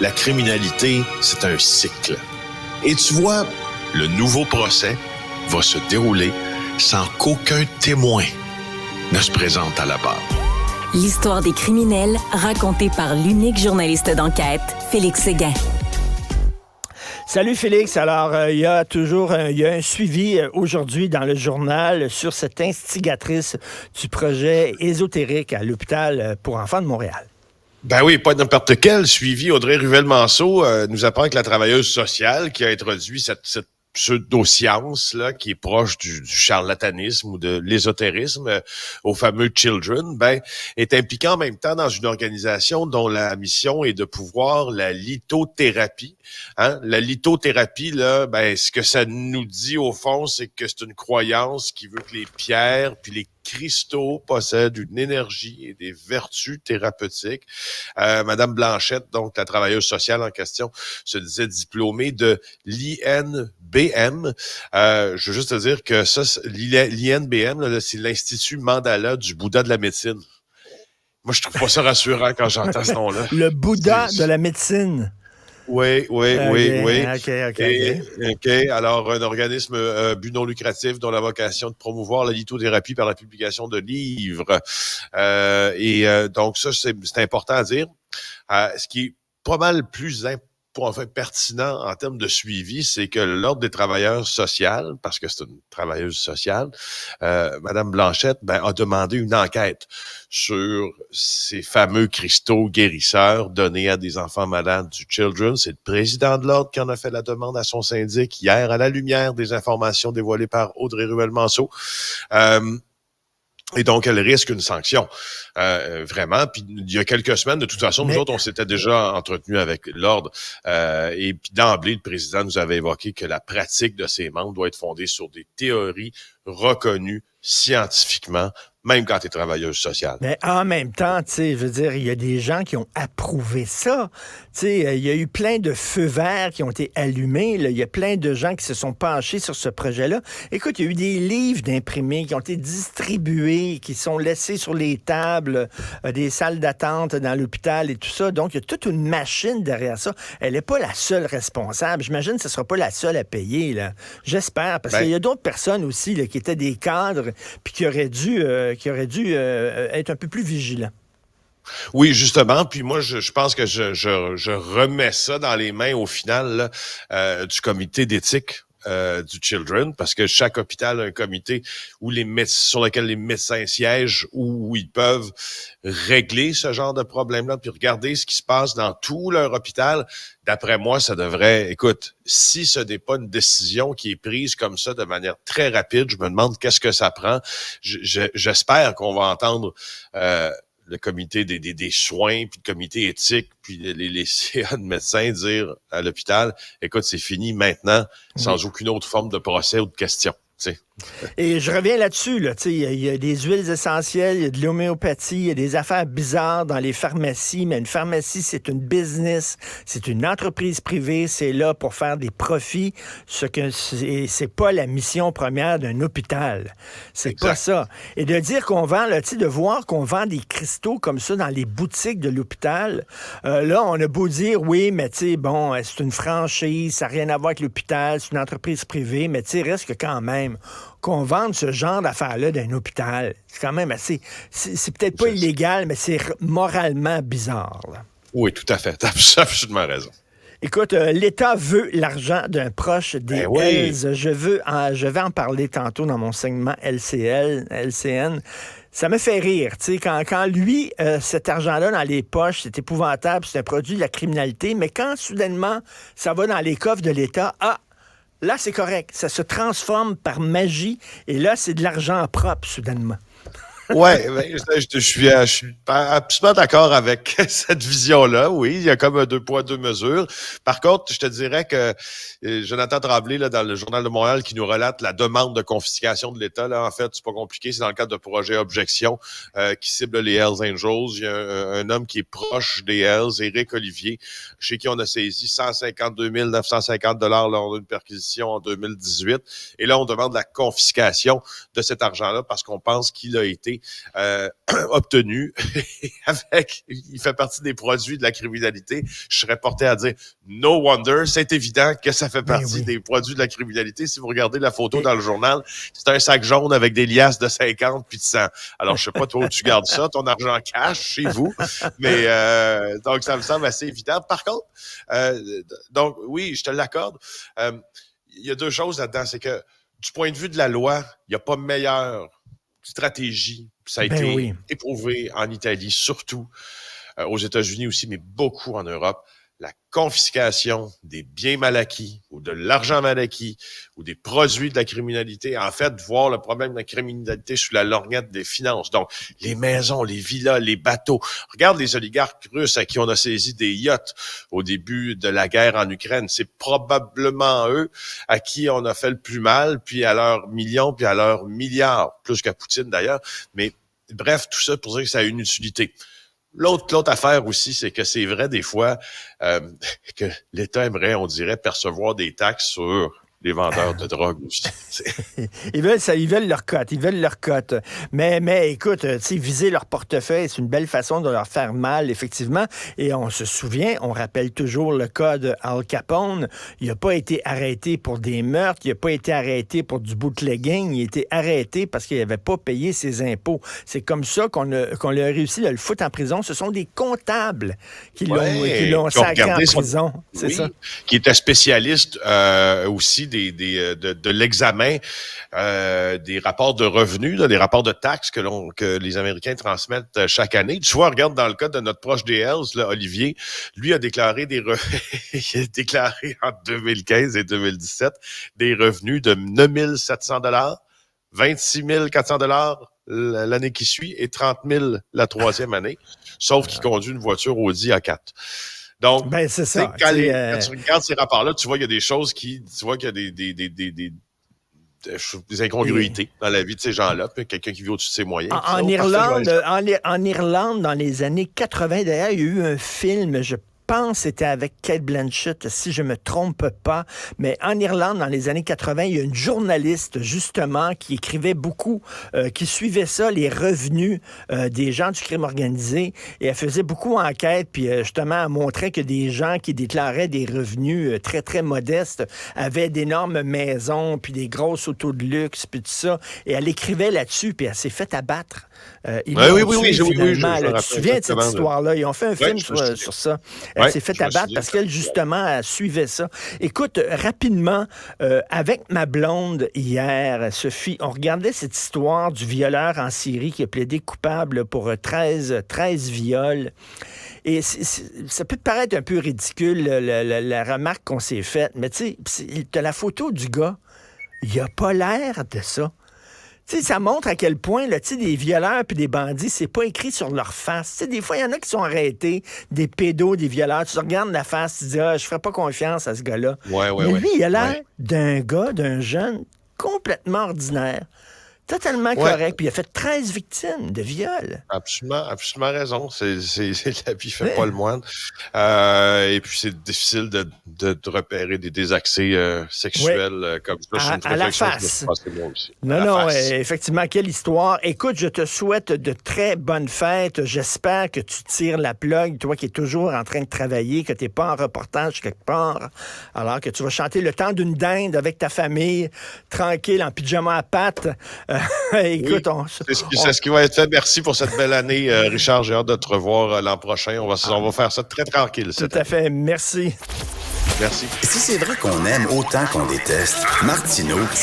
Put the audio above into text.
la criminalité, c'est un cycle. Et tu vois, le nouveau procès va se dérouler sans qu'aucun témoin ne se présente à la barre. L'histoire des criminels racontée par l'unique journaliste d'enquête, Félix Séguin. Salut Félix. Alors, il y a un suivi aujourd'hui dans le journal sur cette instigatrice du projet ésotérique à l'hôpital pour enfants de Montréal. Ben oui, pas n'importe quel suivi. Audrey Ruvel-Manceau nous apprend que la travailleuse sociale qui a introduit cette pseudo-science là, qui est proche du charlatanisme ou de l'ésotérisme au fameux Children, est impliquée en même temps dans une organisation dont la mission est de pouvoir la lithothérapie. La lithothérapie, là, ce que ça nous dit au fond, c'est que c'est une croyance qui veut que les pierres puis les cristaux possèdent une énergie et des vertus thérapeutiques. Madame Blanchette, donc la travailleuse sociale en question, se disait diplômée de l'INBM. Je veux juste te dire que ça, l'INBM, là, c'est l'Institut Mandala du Bouddha de la médecine. Moi, je trouve pas ça rassurant quand j'entends ce nom-là. Le Bouddha de la médecine. Oui. OK. Alors, un organisme but non lucratif dont la vocation de promouvoir la lithothérapie par la publication de livres. Donc, ça, c'est important à dire. Ce qui est pas mal plus pertinent en termes de suivi, c'est que l'Ordre des travailleurs sociales, parce que c'est une travailleuse sociale, Madame Blanchette, a demandé une enquête sur ces fameux cristaux guérisseurs donnés à des enfants malades du Children. C'est le président de l'Ordre qui en a fait la demande à son syndic hier à la lumière des informations dévoilées par Audrey Ruvel-Manceau. Et donc, elle risque une sanction, vraiment. Puis, il y a quelques semaines, de toute façon, nous autres, on s'était déjà entretenus avec l'Ordre. Et puis, d'emblée, le président nous avait évoqué que la pratique de ces membres doit être fondée sur des théories reconnues scientifiquement, même quand tu es travailleuse sociale. Mais en même temps, tu sais, je veux dire, il y a des gens qui ont approuvé ça. Tu sais, il y a eu plein de feux verts qui ont été allumés. Là. Il y a plein de gens qui se sont penchés sur ce projet-là. Écoute, il y a eu des livres d'imprimés qui ont été distribués, qui sont laissés sur les tables des salles d'attente dans l'hôpital et tout ça. Donc, il y a toute une machine derrière ça. Elle n'est pas la seule responsable. J'imagine que ce ne sera pas la seule à payer, là. J'espère, parce qu'il y a d'autres personnes aussi là, qui étaient des cadres puis qui auraient dû être un peu plus vigilants. Oui, justement. Puis moi, je pense que je remets ça dans les mains, au final, là, du comité d'éthique du Children, parce que chaque hôpital a un comité sur lequel les médecins siègent, où ils peuvent régler ce genre de problème-là, puis regarder ce qui se passe dans tout leur hôpital. D'après moi, ça devrait... Écoute, si ce n'est pas une décision qui est prise comme ça de manière très rapide, je me demande qu'est-ce que ça prend. J'espère qu'on va entendre... le comité des soins, puis le comité éthique, puis les CA de médecins dire à l'hôpital, écoute, c'est fini maintenant, sans aucune autre forme de procès ou de question. T'sais. Et je reviens là-dessus, là, il y a des huiles essentielles, il y a de l'homéopathie, il y a des affaires bizarres dans les pharmacies, mais une pharmacie, c'est une business, c'est une entreprise privée, c'est là pour faire des profits, ce que c'est pas la mission première d'un hôpital. C'est exact. Pas ça. Et de dire qu'on vend, là, de voir qu'on vend des cristaux comme ça dans les boutiques de l'hôpital, là, on a beau dire, oui, mais c'est une franchise, ça n'a rien à voir avec l'hôpital, c'est une entreprise privée, mais reste que quand même, qu'on vende ce genre d'affaires-là d'un hôpital, c'est quand même assez... C'est peut-être pas illégal, mais c'est moralement bizarre. Là. Oui, tout à fait. T'as absolument raison. Écoute, l'État veut l'argent d'un proche des Hells. Je vais en parler tantôt dans mon segment LCN. Ça me fait rire, tu sais, quand lui, cet argent-là dans les poches, c'est épouvantable, c'est un produit de la criminalité, mais quand soudainement, ça va dans les coffres de l'État, là, c'est correct. Ça se transforme par magie. Et là, c'est de l'argent propre, soudainement. Ouais, je suis absolument d'accord avec cette vision-là. Oui, il y a comme un 2 poids, 2 mesures. Par contre, je te dirais que Jonathan Tremblay, là, dans le Journal de Montréal, qui nous relate la demande de confiscation de l'État, là, en fait, c'est pas compliqué. C'est dans le cadre de projet Objection qui cible les Hells Angels. Il y a un homme qui est proche des Hells, Éric Olivier, chez qui on a saisi 152 950 $ lors d'une perquisition en 2018. Et là, on demande la confiscation de cet argent-là parce qu'on pense qu'il a été été obtenu il fait partie des produits de la criminalité. Je serais porté à dire no wonder, c'est évident que ça fait partie des produits de la criminalité. Si vous regardez la photo dans le journal, c'est un sac jaune avec des liasses de 50 puis de 100. Alors, je sais pas toi où tu gardes ça, ton argent cash chez vous, mais donc ça me semble assez évident. Par contre, donc oui, je te l'accorde. Il y a deux choses là-dedans, c'est que du point de vue de la loi, il n'y a pas meilleure stratégie. Ça a été éprouvé en Italie, surtout aux États-Unis aussi, mais beaucoup en Europe. La confiscation des biens mal acquis ou de l'argent mal acquis ou des produits de la criminalité. En fait, voir le problème de la criminalité sous la lorgnette des finances. Donc, les maisons, les villas, les bateaux. Regarde les oligarques russes à qui on a saisi des yachts au début de la guerre en Ukraine. C'est probablement eux à qui on a fait le plus mal, puis à leurs millions, puis à leurs milliards, plus qu'à Poutine d'ailleurs. Mais bref, tout ça pour dire que ça a une utilité. L'autre affaire aussi, c'est que c'est vrai des fois que l'État aimerait, on dirait, percevoir des taxes sur les vendeurs de drogue aussi. Ils veulent leur cote. Mais écoute, viser leur portefeuille, c'est une belle façon de leur faire mal, effectivement. Et on se souvient, on rappelle toujours le cas de Al Capone. Il n'a pas été arrêté pour des meurtres, il n'a pas été arrêté pour du bootlegging, il a été arrêté parce qu'il n'avait pas payé ses impôts. C'est comme ça qu'on a réussi à le foutre en prison. Ce sont des comptables qui l'ont sacré en prison. C'est ça. Qui était spécialiste aussi de l'examen des rapports de revenus, des rapports de taxes que les Américains transmettent chaque année. Tu vois, regarde dans le cas de notre proche des Hells, là, Olivier, lui a déclaré il a déclaré en 2015 et 2017 des revenus de 9 700 $, 26 400 $ l'année qui suit et 30 000 la troisième année, sauf qu'il conduit une voiture Audi A4. Donc, c'est ça. Quand tu regardes ces rapports-là, tu vois qu'il y a des choses qu'il y a des incongruités dans la vie de ces gens-là, puis quelqu'un qui vit au-dessus de ses moyens. En Irlande, dans les années 80, d'ailleurs, il y a eu un film, je pense que c'était avec Cate Blanchett, si je me trompe pas, mais en Irlande, dans les années 80, il y a une journaliste, justement, qui écrivait beaucoup, qui suivait ça, les revenus des gens du crime organisé, et elle faisait beaucoup enquête, puis justement, elle montrait que des gens qui déclaraient des revenus très, très modestes avaient d'énormes maisons, puis des grosses autos de luxe, puis tout ça, et elle écrivait là-dessus, puis elle s'est fait abattre. Oui, tu te souviens de cette histoire-là? Ils ont fait un film sur ça. Elle s'est fait abattre parce qu'elle, justement, elle suivait ça. Écoute, rapidement, avec ma blonde hier, Sophie, on regardait cette histoire du violeur en Syrie qui a plaidé coupable pour 13 viols. Et ça peut te paraître un peu ridicule, la remarque qu'on s'est faite, mais tu sais, t'as la photo du gars, il a pas l'air de ça. Tu sais, ça montre à quel point, là, tu sais, des violeurs puis des bandits, c'est pas écrit sur leur face. Tu sais, des fois, il y en a qui sont arrêtés, des pédos, des violeurs. Tu regardes la face, tu dis, je ferais pas confiance à ce gars-là. Mais lui, il a l'air d'un jeune complètement ordinaire, totalement correct. Puis il a fait 13 victimes de viol. Absolument raison. La vie fait pas le moine. Et puis c'est difficile de repérer des accès sexuels comme ça. À la face. Non, effectivement, quelle histoire. Écoute, je te souhaite de très bonnes fêtes. J'espère que tu tires la plug, toi qui es toujours en train de travailler, que tu n'es pas en reportage quelque part, alors que tu vas chanter le temps d'une dinde avec ta famille, tranquille, en pyjama à pattes. Écoute, c'est ce qui va être fait. Merci pour cette belle année, Richard. J'ai hâte de te revoir l'an prochain. On va faire ça très tranquille. Tout à fait. Merci. Merci. Si c'est vrai qu'on aime autant qu'on déteste, Martineau